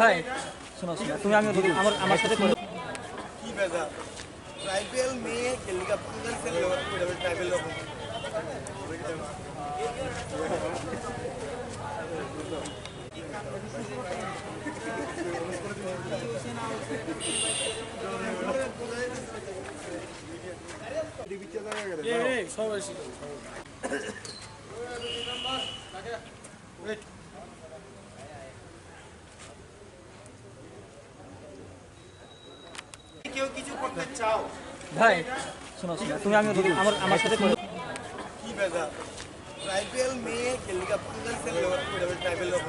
ভাই শোনো শোনো তুমি আমি আমার সাথে করে কি বেজা ট্রাইবেল মেয়ে কেলিকা পাঙ্গাল সেল লোক ট্রাইবেল লোক কেউ কিছু করতে চাও ভাই শোনো শোনো তুমি আমি আমার সাথে করে কি বেজা ট্রাইবেল মেয়ে কেলিকা পাঙ্গাল সেল লোক ট্রাইবেল লোক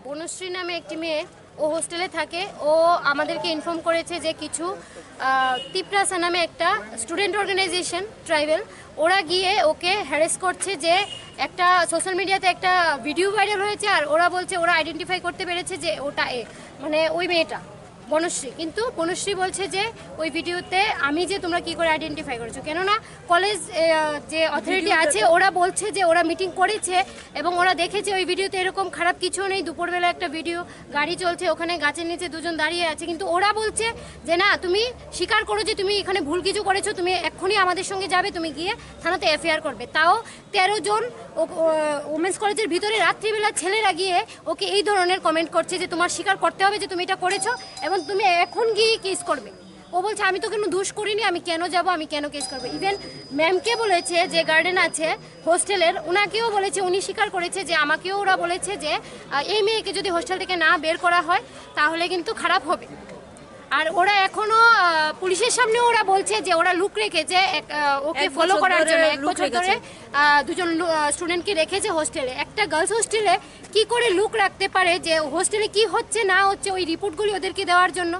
বনশ্রী নামে একটি মেয়ে ও হোস্টেলে থাকে। ও আমাদেরকে ইনফর্ম করেছে যে কিছু তিপ্রাসা নামে একটা স্টুডেন্ট অর্গানাইজেশন ট্রাইবেল, ওরা গিয়ে ওকে হ্যারেস করছে। যে একটা সোশ্যাল মিডিয়াতে একটা ভিডিও ভাইরাল হয়েছে, আর ওরা বলছে ওরা আইডেন্টিফাই করতে পেরেছে যে ওটা মানে ওই মেয়েটা বনশ্রী। কিন্তু বনশ্রী বলছে যে ওই ভিডিওতে আমি যে তোমরা কি করে আইডেন্টিফাই করেছো, কেননা কলেজ যে অথরিটি আছে ওরা বলছে যে ওরা মিটিং করেছে এবং ওরা দেখেছে ওই ভিডিওতে এরকম খারাপ কিছু নেই। দুপুরবেলা একটা ভিডিও গাড়ি চলছে, ওখানে গাছের নিচে দুজন দাঁড়িয়ে আছে, কিন্তু ওরা বলছে যে না তুমি স্বীকার করো যে তুমি এখানে ভুল কিছু করেছো, তুমি এক্ষুনি আমাদের সঙ্গে যাবে, তুমি গিয়ে থানাতে এফআইআর করবে। তাও 13 জন ওমেন্স কলেজের ভিতরে রাত্রিবেলা ছেলেরা গিয়ে ওকে এই ধরনের কমেন্ট করছে যে তোমার স্বীকার করতে হবে যে তুমি এটা করেছো এবং তুমি এখন গিয়ে কেস করবে। ও বলছে আমি তো কোনো দোষ করিনি, আমি কেন যাব, আমি কেন কেস করবো। ইভেন ম্যামকে বলেছে যে গার্ডেন আছে হোস্টেলের, ওনাকেও বলেছে, উনি স্বীকার করেছে যে আমাকেও ওরা বলেছে যে এই মেয়েকে যদি হোস্টেল থেকে না বের করা হয় তাহলে কিন্তু খারাপ হবে। আর ওরা এখনো পুলিশের সামনে ওরা বলছে যে ওরা লুক রেখেছে ওকে ফলো করার জন্য। 1 বছর ধরে 2 জন স্টুডেন্টকে রেখেছে হোস্টেলে। একটা গার্লস হোস্টেলে কি করে লুক রাখতে পারে যে হোস্টেলে কি হচ্ছে না হচ্ছে, ওই রিপোর্টগুলি ওদেরকে দেওয়ার জন্য।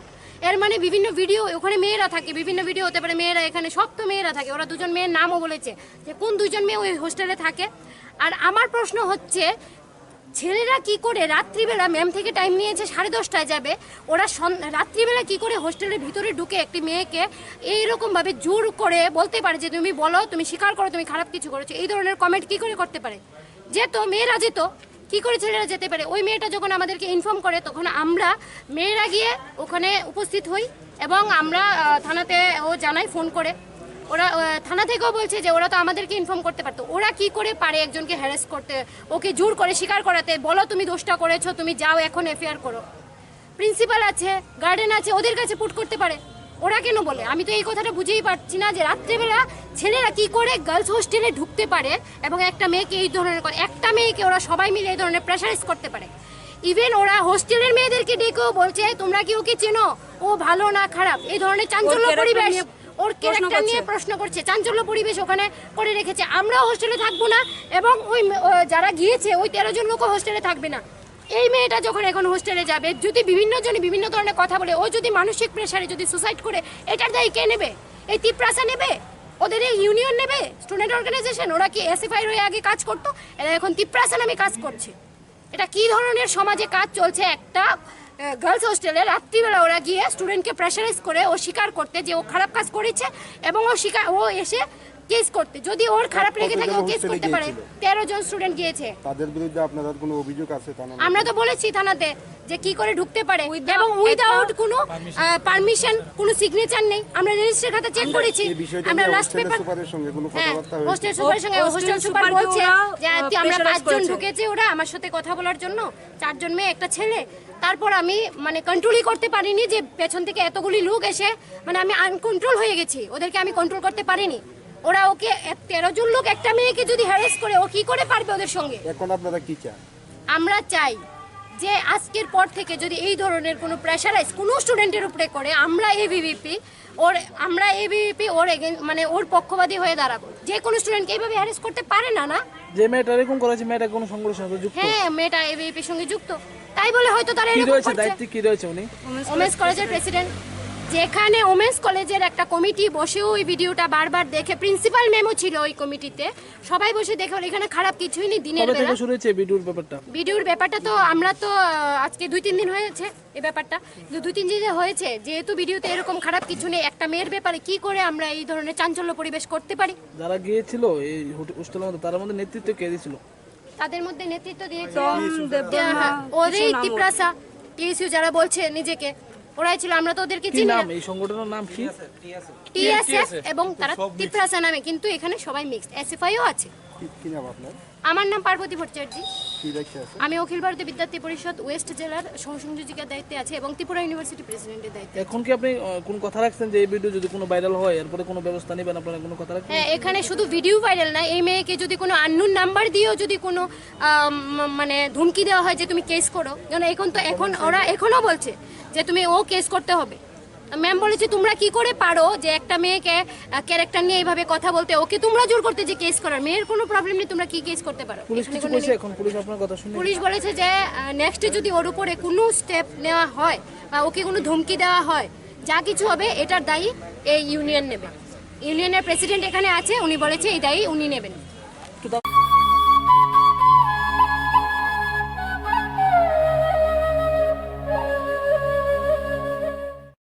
এর মানে বিভিন্ন ভিডিও ওখানে মেয়েরা থাকে, বিভিন্ন ভিডিও হতে পারে মেয়েরা, এখানে সব তো মেয়েরা থাকে। ওরা 2 জন মেয়ের নামও বলেছে যে কোন 2 জন মেয়ে ওই হোস্টেলে থাকে। আর আমার প্রশ্ন হচ্ছে ছেলেরা কি করে রাত্রিবেলা, ম্যাম থেকে টাইম নিয়েছে 10:30টায় যাবে, ওরা রাত্রিবেলা কি করে হোস্টেলের ভিতরে ঢুকে একটি মেয়েকে এইরকমভাবে জোর করে বলতে পারে যে তুমি বলো, তুমি স্বীকার করো তুমি খারাপ কিছু করেছো। এই ধরনের কমেন্ট কি করে করতে পারে? যেত মেয়েরা যেত, কি করে ছেলেরা যেতে পারে? ওই মেয়েটা যখন আমাদেরকে ইনফর্ম করে তখন আমরা মেয়েরা গিয়ে ওখানে উপস্থিত হই এবং আমরা থানাতে ও জানাই ফোন করে। ওরা থানা থেকেও বলছে যে ওরা তো আমাদেরকে ইনফর্ম করতে পারতো। ওরা কি করে পারে একজনকে হ্যারাস করতে, ওকে জোর করে স্বীকার করাতে, বলো তুমি দোষটা করেছো, তুমি যাও এখন এফআইআর করো। প্রিন্সিপাল আছে, গার্ডেন আছে, ওদের কাছে পুট করতে পারে, ওরা কেন বলে? আমি তো এই কথাটা বুঝেই পারছি না যে রাত্রেবেলা ছেলেরা কি করে গার্লস হোস্টেলে ঢুকতে পারে এবং একটা মেয়েকে এই ধরনের একটা মেয়েকে ওরা সবাই মিলে এই ধরনের প্রেশারাইজ করতে পারে। ইভেন ওরা হোস্টেলের মেয়েদেরকে ডেকেও বলছে তোমরা কি ওকে চেনো, ও ভালো না খারাপ, এই ধরনের চাঞ্চল্য পরিবেশ, ওর ক্যারেক্টার নিয়ে প্রশ্ন করছে, চাঞ্চল্য পরিবেশ ওখানে করে রেখেছে। আমরাও হোস্টেলে থাকবো না এবং ওই যারা গিয়েছে ওই 13 জন লোকও হোস্টেলে থাকবে না। এই মেয়েটা যখন এখন হোস্টেলে যাবে, যদি বিভিন্ন জনে বিভিন্ন ধরনের কথা বলে, ও যদি মানসিক প্রেসারে যদি সুসাইড করে, এটার দায়ী কে নেবে? এই তিপ্রাসা নেবে? ওদের এই ইউনিয়ন নেবে? Student organization? ওরা কি এসএফআই হয়ে আগে কাজ করতো, এরা এখন তিপ্রাসা নামে কাজ করছে। এটা কি ধরনের সমাজে কাজ চলছে? একটা গার্লস হোস্টেলে রাত্রিবেলা ওরা গিয়ে স্টুডেন্টকে প্রেশারাইজ করে ও স্বীকার করতে যে ও খারাপ কাজ করেছে এবং ও এসে কেস করতে। যদি ওর খারাপ লেগে থাকে ও কেস করতে পারে। 13 জন স্টুডেন্ট গিয়েছে। তাদের বিরুদ্ধে আপনাদের কোনো অভিযোগ আছে? আমরা তো বলেছি থানাতে যে কি করে ঢুকতে পারে এবং উইদাউট কোনো পারমিশন, কোনো সিগনেচার নেই। আমরা রেজিস্ট্রার খাতা চেক করেছি। আমরা লাস্ট পেপার সুপারের সঙ্গে কোনো কথাবার্তা হয়েছে? হোস্টেল সুপারের সঙ্গে হোস্টেল সুপার বলছে যে আমরা 5 জন ঢুকেছে ওরা আমার সাথে কথা বলার জন্য, 4 জন মেয়ে একটা ছেলে। তারপর আমি মানে কন্ট্রোলই করতে পারিনি যে পেছন থেকে এতগুলি লোক এসে, মানে আমি আনকন্ট্রোল হয়ে গেছি, ওদেরকে আমি কন্ট্রোল করতে পারিনি। ওরা ওকে 13 জন লোক একটা মেয়েকে যদি হ্যারাস করে, ও কি করে পারবে ওদের সঙ্গে? এখন আপনারা কি চান? আমরা চাই যে আজকের পর থেকে যদি এই ধরনের কোনো প্রেশারাইজ কোনো স্টুডেন্টের উপরে করে, আমরা এবিভিপি ওর মানে ওর পক্ষপাতী হয়ে দাঁড়াবো। যে কোনো স্টুডেন্টকে এইভাবে হ্যারাস করতে পারে না। না যে মেয়েটা এরকম করেছে, মেয়েটা কোনো সংঘর্ষের সাথে যুক্ত? হ্যাঁ, মেয়েটা এবিভিপির সঙ্গে যুক্ত, তাই বলে হয়তো তারা এরকম করছে। দায়িত্ব কি রয়েছে উনি? ওমেন্স কলেজের প্রেসিডেন্ট। যেখানে ওমেন্স কলেজের একটা কমিটি বসেও ওই ভিডিওটা বারবার দেখে, প্রিন্সিপাল ম্যামও ছিল ওই কমিটিতে, সবাই বসে দেখে এখানে খারাপ কিছুই নেই। দিনের কবে বেলা থেকে শুরু হয়েছে ভিডিওর ব্যাপারটা? ভিডিওর ব্যাপারটা তো আমরা তো আজকে 2-3 দিন হয়েছে এই ব্যাপারটা, 2-3 দিন যে হয়েছে, যেহেতু ভিডিওতে এরকম খারাপ কিছু নেই, একটা মেয়ের ব্যাপারে কি করে আমরা এই ধরনের চাঞ্চল্য পরিবেশ করতে পারি? যারা গিয়েছিল এই হোস্টেলের মধ্যে, তার মধ্যে নেতৃত্ব কে দিয়েছিল? তাদের মধ্যে নেতৃত্ব দিয়েছে ওদের তিপ্রাসা টিএসইউ যারা বলছে নিজেকে, ওরাই ছিল। আমরা তো ওদেরকে কি চিনি নাম না, এই সংগঠনের নাম কি? টিএসএফ, এবং তারা তিপ্রাসা নামে, কিন্তু এখানে সবাই মিক্সড, এসএফআইও আছে। কি নাম আপনার? আমার নাম পার্বতী ভট্টাচার্য, কি দায়িত্বে আছে? আমি অখিল ভারতীয় বিদ্যার্থী পরিষদ ওয়েস্ট জেলার সহসংযোজিকার দায়িত্বে আছে এবং ত্রিপুরা ইউনিভার্সিটি প্রেসিডেন্টের দায়িত্বে। এখন কি আপনি কোন কথা রাখছেন যে এই ভিডিও যদি কোনো ভাইরাল হয় এরপরে কোনো ব্যবস্থা নেবেন, আপনারা কোনো কথা রাখছেন? হ্যাঁ, এখানে শুধু ভিডিও ভাইরাল না, এই মেয়েকে যদি কোনো আননোন নাম্বার দিয়েও যদি কোনো মানে ধমকি দেওয়া হয় যে তুমি কেস করো, যেন এখন ওরা এখনো বলছে যে তুমি কেস করতে হবে। ম্যাম বলেছে তোমরা কি করে পারো যে একটা মেয়েকে ক্যারেক্টার নিয়ে এইভাবে কথা বলতে, ওকে তোমরা জোর করতে যে কেস করার, মেয়ের কোনো প্রবলেম নেই, তোমরা কি কেস করতে পারো? পুলিশ এখানে কিছু কোনো কইছে? এখন পুলিশ আপনার কথা শুনে পুলিশ বলেছে যে নেক্সটে যদি ওর উপরে কোনো স্টেপ নেওয়া হয় বা ওকে কোনো ধমকি দেওয়া হয়, যা কিছু হবে এটার দায়ী এই ইউনিয়ন নেবে। ইউনিয়নের প্রেসিডেন্ট এখানে আছে, উনি বলেছে এই দায়ী উনি নেবেন।